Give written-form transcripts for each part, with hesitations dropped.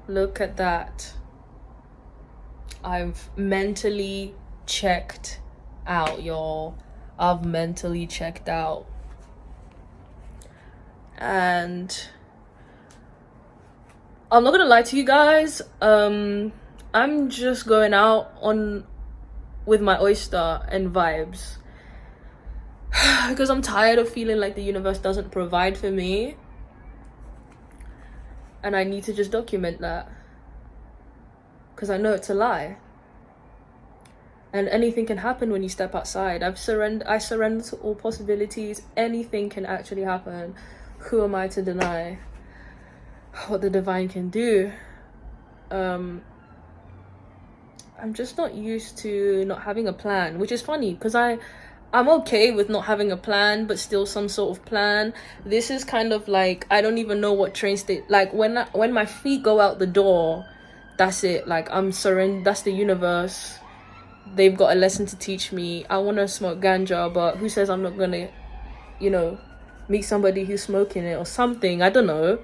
Look at that. I've mentally checked out, y'all. I've mentally checked out. And I'm not gonna lie to you guys. I'm just going out on with my oyster and vibes. Because I'm tired of feeling like the universe doesn't provide for me. And I need to just document that. Because I know it's a lie. And anything can happen when you step outside. I surrender to all possibilities. Anything can actually happen. Who am I to deny what the divine can do? I'm just not used to not having a plan, which is funny because I'm okay with not having a plan, but still some sort of plan. This is kind of like, I don't even know what train state, like when my feet go out the door, that's it. Like I'm surrendered. That's the universe. They've got a lesson to teach me. I want to smoke ganja, but who says I'm not gonna, meet somebody who's smoking it or something? I don't know.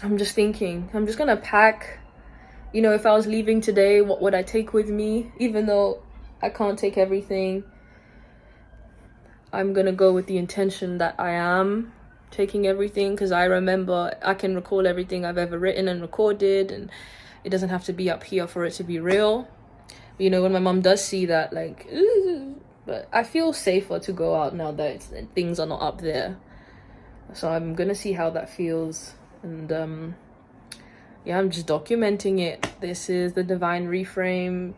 I'm just thinking, I'm just gonna pack. If I was leaving today, what would I take with me? Even though I can't take everything, I'm gonna go with the intention that I am taking everything, because I can recall everything I've ever written and recorded, and it doesn't have to be up here for it to be real. When my mom does see that, like, but I feel safer to go out now that things are not up there. So I'm gonna see how that feels. And I'm just documenting it. This is the divine reframe.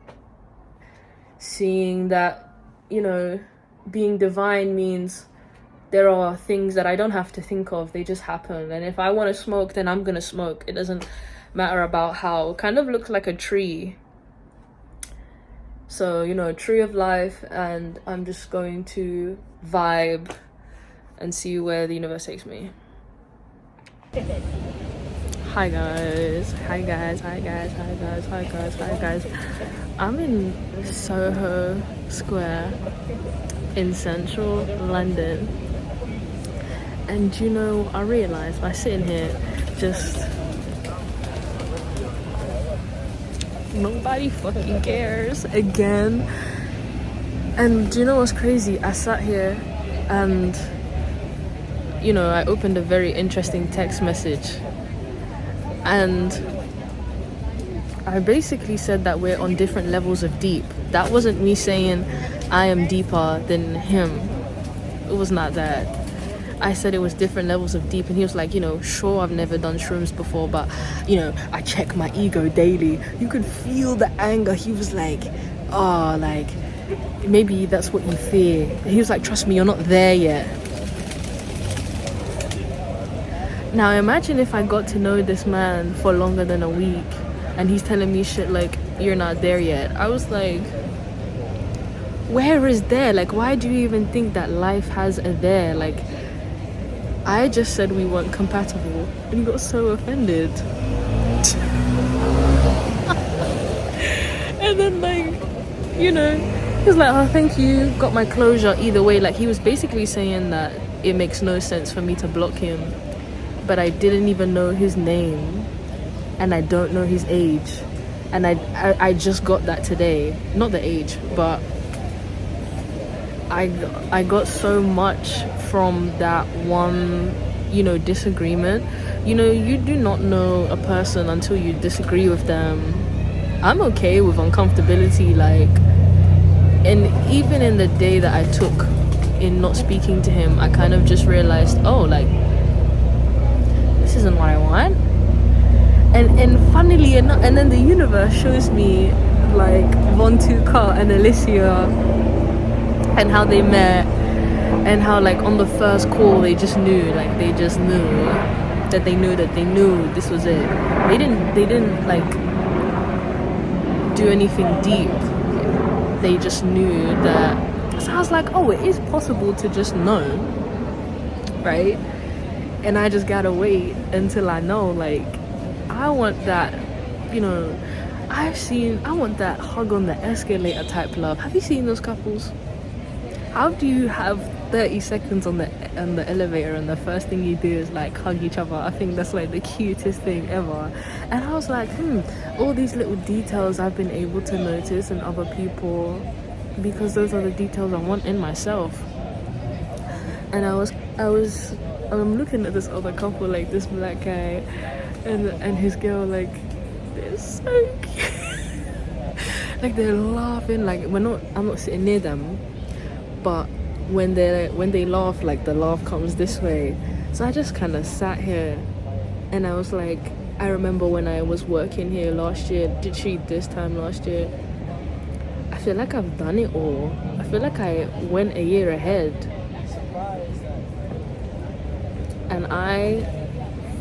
Seeing that, being divine means there are things that I don't have to think of. They just happen. And if I want to smoke, then I'm gonna smoke. It doesn't matter about how. It kind of looks like a tree. So, a tree of life, and I'm just going to vibe and see where the universe takes me. Hi guys. I'm in Soho Square in central London. And I realised by sitting here, just nobody fucking cares again. And do you know what's crazy? I sat here and I opened a very interesting text message, and I basically said that we're on different levels of deep. That wasn't me saying I am deeper than him. It was not that. I said it was different levels of deep, and he was like, sure, I've never done shrooms before, but I check my ego daily. You could feel the anger. He was like, oh, like maybe that's what you fear. He was like, trust me, you're not there yet. Now imagine if I got to know this man for longer than a week and he's telling me shit like, you're not there yet. I was like, where is there? Like, why do you even think that life has a there? Like, I just said we weren't compatible and he got so offended. And then he's like, oh, thank you, got my closure either way. Like, he was basically saying that it makes no sense for me to block him, but I didn't even know his name and I don't know his age, and I just got that today. Not the age, but I got so much from that one disagreement. You do not know a person until you disagree with them. I'm okay with uncomfortability, like, and even in the day that I took in not speaking to him, I kind of just realized, oh, like, this isn't what I want. And funnily enough, and then the universe shows me like wont and Alicia and how they met, and how like on the first call they just knew that they knew this was it. They didn't like do anything deep. They just knew that. So I was like, oh, it is possible to just know, right? And I just gotta wait until I know. Like, I want that, I want that hug on the escalator type love. Have you seen those couples? How do you have 30 seconds on the elevator, and the first thing you do is like hug each other. I think that's like the cutest thing ever. And I was like, all these little details I've been able to notice in other people, because those are the details I want in myself. And I'm looking at this other couple, like this black guy and his girl, like they're so cute. Like they're laughing, like I'm not sitting near them, but when they laugh, like the laugh comes this way. So I just kind of sat here, and I was like, I remember when I was working here last year, this time last year, I feel like I've done it all. I feel like I went a year ahead, and I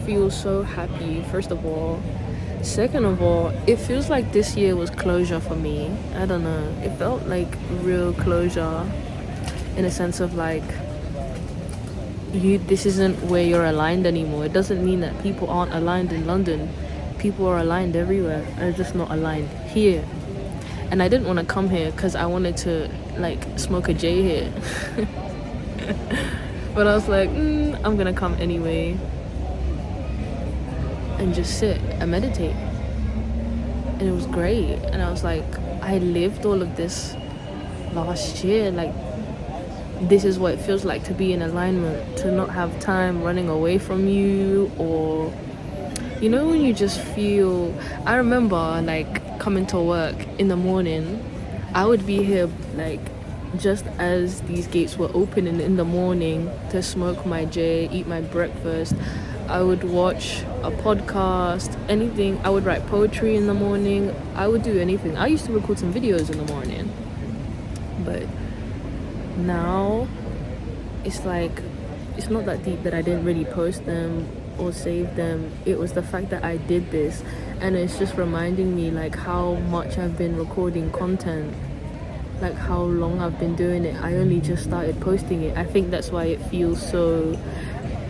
feel so happy, first of all. Second of all, it feels like this year was closure for me. I don't know, it felt like real closure, in a sense of like, this isn't where you're aligned anymore. It doesn't mean that people aren't aligned in London. People are aligned everywhere. They're just not aligned here. And I didn't want to come here because I wanted to like smoke a J here. But I was like, I'm gonna come anyway and just sit and meditate. And it was great. And I was like, I lived all of this last year. Like, this is what it feels like to be in alignment, to not have time running away from you, or you know, when you just feel. I remember like coming to work in the morning, I would be here like just as these gates were opening in the morning to smoke my J, eat my breakfast. I would watch a podcast, anything. I would write poetry in the morning. I would do anything. I used to record some videos in the morning, but now it's like, it's not that deep that I didn't really post them or save them. It was the fact that I did this, and it's just reminding me like how much I've been recording content, like how long I've been doing it. I only just started posting it. I think that's why it feels so,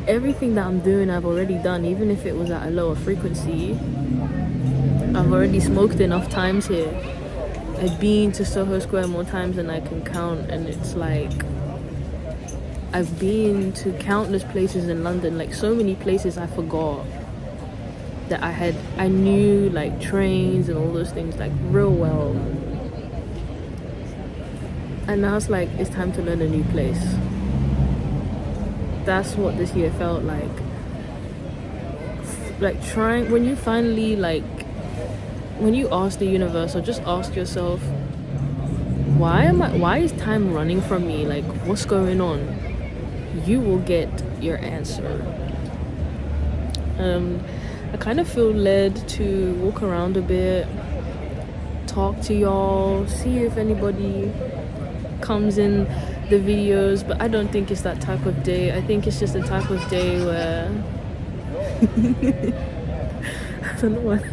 everything that I'm doing I've already done, even if it was at a lower frequency. I've already smoked enough times here. I've been to Soho Square more times than I can count, and it's like, I've been to countless places in London, like so many places I forgot that I knew, like trains and all those things like real well. And now it's like, it's time to learn a new place. That's what this year felt like. Like trying, when you finally like, when you ask the universe, or just ask yourself, why is time running from me? Like, what's going on? You will get your answer. I kind of feel led to walk around a bit, talk to y'all, see if anybody comes in the videos, but I don't think it's that type of day. I think it's just a type of day where I don't know what.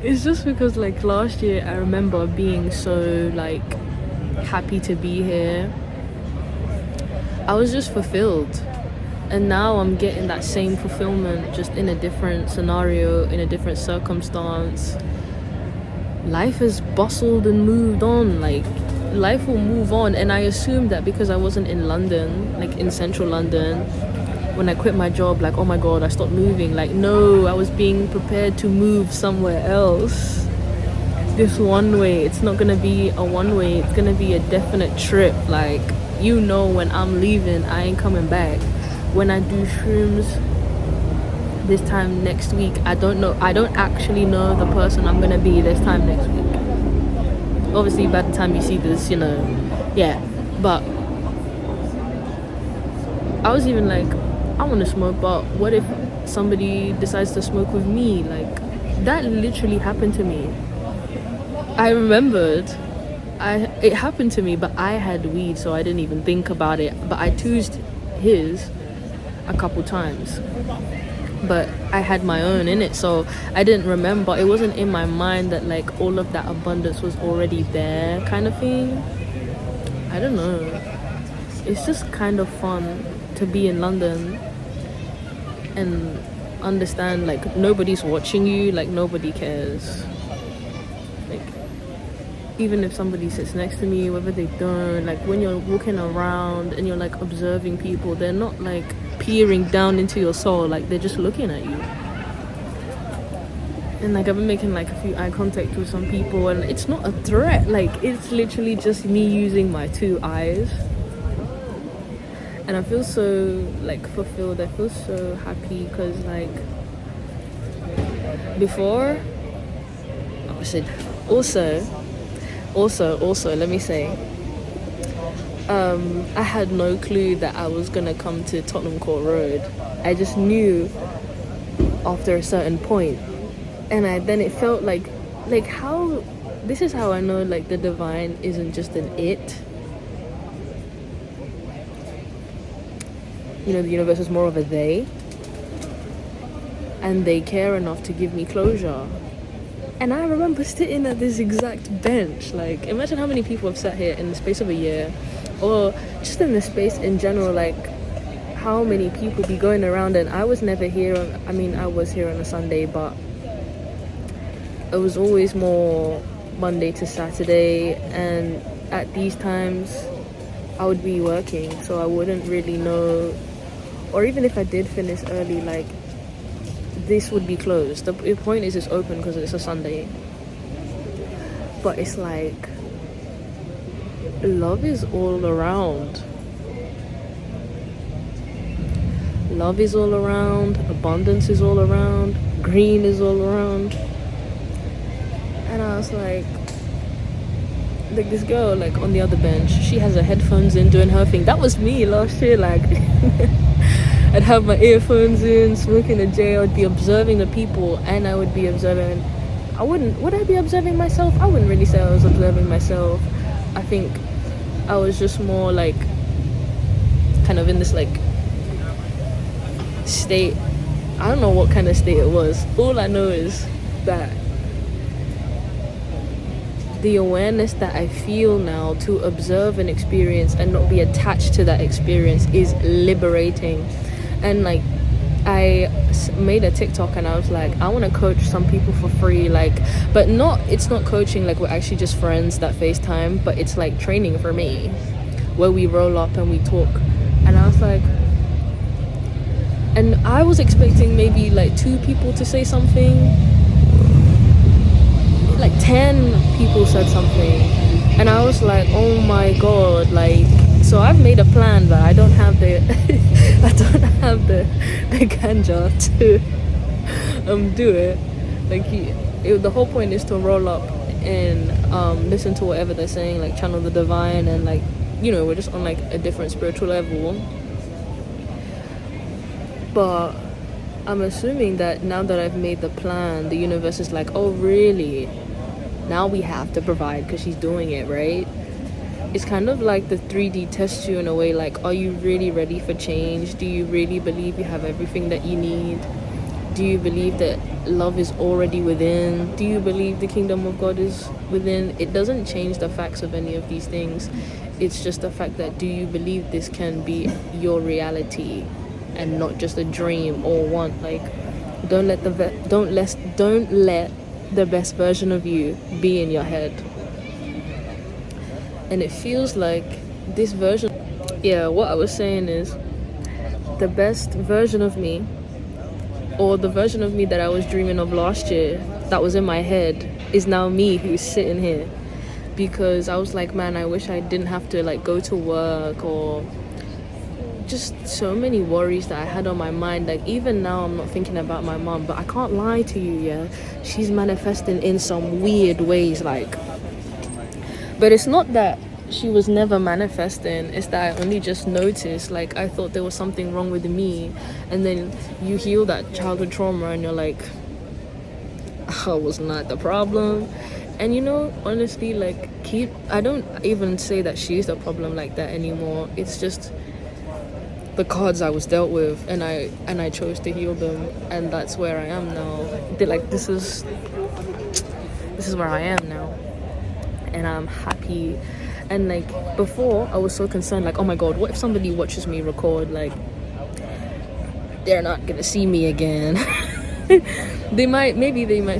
It's just because like last year I remember being so like happy to be here. I was just fulfilled, and now I'm getting that same fulfillment, just in a different scenario, in a different circumstance. Life has bustled and moved on. Like, life will move on, and I assumed that because I wasn't in London, like in central London, when I quit my job, like, oh my god, I stopped moving. Like, no, I was being prepared to move somewhere else. This one way, it's not gonna be a one way, it's gonna be a definite trip. Like, you know, when I'm leaving, I ain't coming back. When I do shrooms this time next week, I don't actually know the person I'm gonna be this time next week. Obviously by the time you see this, you know, yeah, but I was even like, I want to smoke, but what if somebody decides to smoke with me? Like, that literally happened to me. I remembered it happened to me, but I had weed, so I didn't even think about it. But I toozed his a couple times, but I had my own in it, so I didn't remember. It wasn't in my mind that like all of that abundance was already there, kind of thing. I don't know. It's just kind of fun to be in London and understand like nobody's watching you, like nobody cares. Like, even if somebody sits next to me, whether they don't, like when you're walking around and you're like observing people, they're not like peering down into your soul, like they're just looking at you. And like I've been making like a few eye contact with some people, and it's not a threat, like it's literally just me using my two eyes. And I feel so like fulfilled, I feel so happy, because like before, also let me say, I had no clue that I was gonna come to Tottenham Court Road. I just knew after a certain point, and then it felt like how, this is how I know like the divine isn't just an it. You know, the universe is more of a they, and they care enough to give me closure. And I remember sitting at this exact bench. Like, imagine how many people have sat here in the space of a year, or just in the space in general. Like, how many people be going around, and I was never here. I was here on a Sunday, but it was always more Monday to Saturday, and at these times I would be working, so I wouldn't really know. Or even if I did finish early, like, this would be closed. The point is it's open because it's a Sunday. But it's like, love is all around. Love is all around. Abundance is all around. Green is all around. And I was like this girl like on the other bench, she has her headphones in doing her thing. That was me last year. Like I'd have my earphones in, smoking a J. I'd be observing the people, and I would be observing. Would I be observing myself? I wouldn't really say I was observing myself. I think I was just more like kind of in this like state. I don't know what kind of state it was. All I know is that the awareness that I feel now to observe an experience and not be attached to that experience is liberating. And like, I made a TikTok and I was like, I want to coach some people for free, like, but it's not coaching, like we're actually just friends that FaceTime, but it's like training for me, where we roll up and we talk. And I was like, and I was expecting maybe like 2 people to say something, like 10 people said something, and I was like, oh my god, like, so I've made a plan, but I don't have the the ganja to do it. Like the whole point is to roll up and listen to whatever they're saying, like channel the divine, and like, you know, we're just on like a different spiritual level. But I'm assuming that now that I've made the plan, the universe is like, oh really? Now we have to provide because she's doing it, right? It's kind of like the 3D test you in a way, like, are you really ready for change? Do you really believe you have everything that you need? Do you believe that love is already within? Do you believe the kingdom of God is within? It doesn't change the facts of any of these things. It's just the fact that, do you believe this can be your reality and not just a dream or want? Like, don't let the best version of you be in your head. And it feels like this version, what I was saying is, the best version of me, or the version of me that I was dreaming of last year that was in my head, is now me who's sitting here. Because I was like, man, I wish I didn't have to like go to work, or just so many worries that I had on my mind. Like, even now I'm not thinking about my mom, but I can't lie to you, she's manifesting in some weird ways, like, but it's not that she was never manifesting, it's that I only just noticed. Like, I thought there was something wrong with me, and then you heal that childhood trauma and you're like, I was not the problem. And you know, honestly, like, I don't even say that she's the problem like that anymore. It's just the cards I was dealt with, and I chose to heal them, and that's where I am now. Like, this is where I am now, and I'm happy. And like, before I was so concerned, like, oh my god, what if somebody watches me record? Like, they're not gonna see me again. They might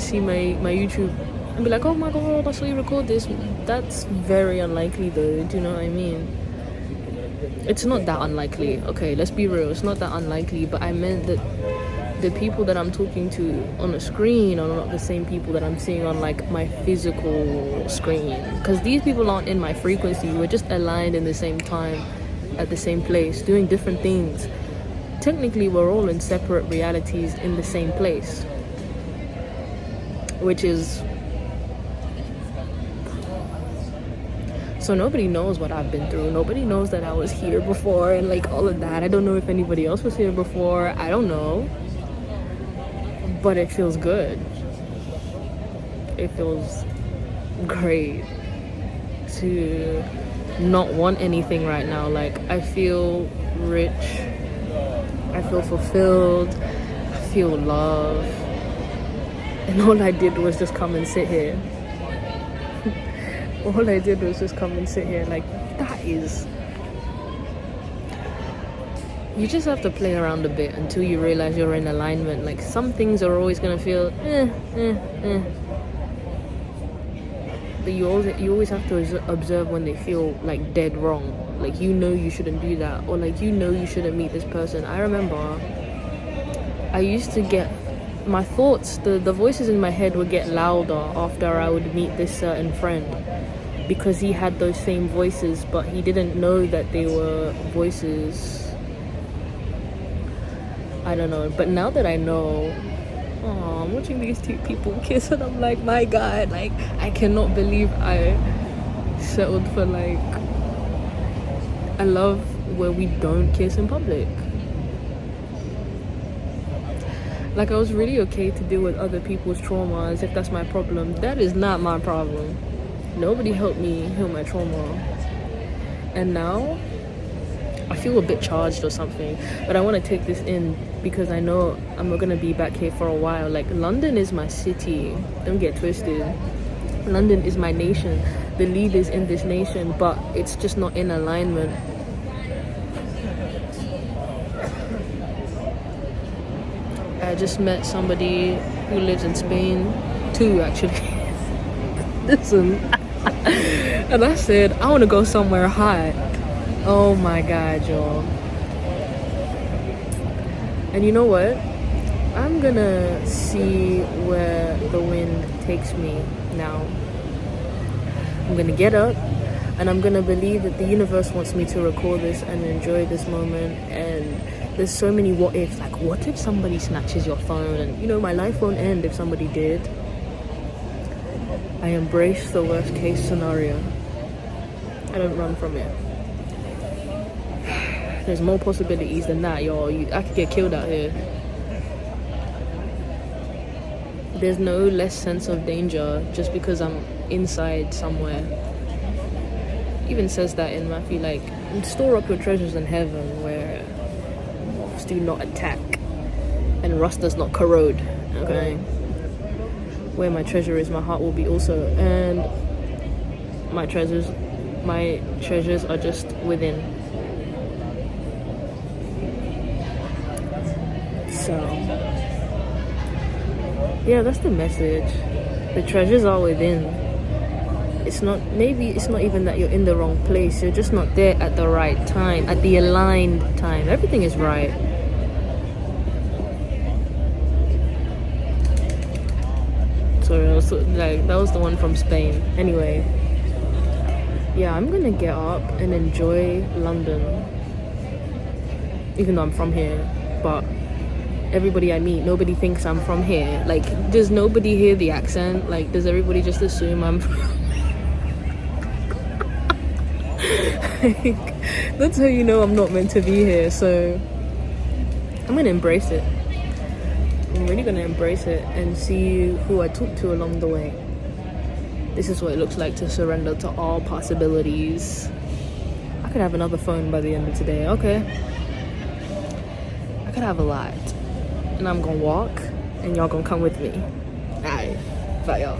see my YouTube and be like, oh my god, I saw you record this. That's very unlikely though, do you know what I mean? It's not that unlikely, okay, let's be real, it's not that unlikely, but I meant that the people that I'm talking to on a screen are not the same people that I'm seeing on like my physical screen, because these people aren't in my frequency. We're just aligned in the same time at the same place doing different things. Technically we're all in separate realities in the same place, which is, so nobody knows what I've been through. Nobody knows that I was here before and like all of that. I don't know if anybody else was here before. I don't know. But it feels good. It feels great to not want anything right now. Like, I feel rich. I feel fulfilled. I feel love. And all I did was just come and sit here. All I did was just come and sit here. Like, that is... You just have to play around a bit until you realize you're in alignment. Like, some things are always gonna feel but you always have to observe when they feel like dead wrong. Like, you know you shouldn't do that, or like, you know you shouldn't meet this person. I remember I used to get my thoughts, the voices in my head would get louder after I would meet this certain friend, because he had those same voices, but he didn't know that they were voices. I don't know, but now that I know, I'm watching these two people kiss and I'm like, my god, like, I cannot believe I settled for like a love where we don't kiss in public. Like, I was really okay to deal with other people's traumas if that's my problem. That is not my problem. Nobody helped me heal my trauma. And now I feel a bit charged or something, but I want to take this in because I know I'm not going to be back here for a while. Like, London is my city, don't get twisted. London is my nation, the leaders in this nation, but it's just not in alignment. I just met somebody who lives in Spain, two actually. Listen, and I said, I want to go somewhere hot. Oh my god, y'all. And you know what? I'm gonna see where the wind takes me now. I'm gonna get up and I'm gonna believe that the universe wants me to record this and enjoy this moment. And there's so many what ifs. Like, what if somebody snatches your phone? And you know, my life won't end if somebody did. I embrace the worst case scenario. I don't run from it. There's more possibilities than that, y'all. I could get killed out here. There's no less sense of danger just because I'm inside somewhere. Even says that in Matthew, like, store up your treasures in heaven where moths do not attack and rust does not corrode. Okay? Where my treasure is, my heart will be also. And my treasures are just within. So, yeah, that's the message. The treasures are within. Maybe it's not even that you're in the wrong place. You're just not there at the right time, at the aligned time. Everything is right. Sorry, that was the one from Spain. Anyway, yeah, I'm gonna get up and enjoy London. Even though I'm from here, but everybody I meet, nobody thinks I'm from here. Like, does nobody hear the accent? Like, does everybody just assume I'm from... Like, that's how you know I'm not meant to be here. So I'm gonna embrace it. I'm really gonna embrace it and see who I talk to along the way. This is what it looks like to surrender to all possibilities. I could have another phone by the end of today. Okay, I could have a lot. And I'm gonna walk and y'all gonna come with me. Alright, bye y'all.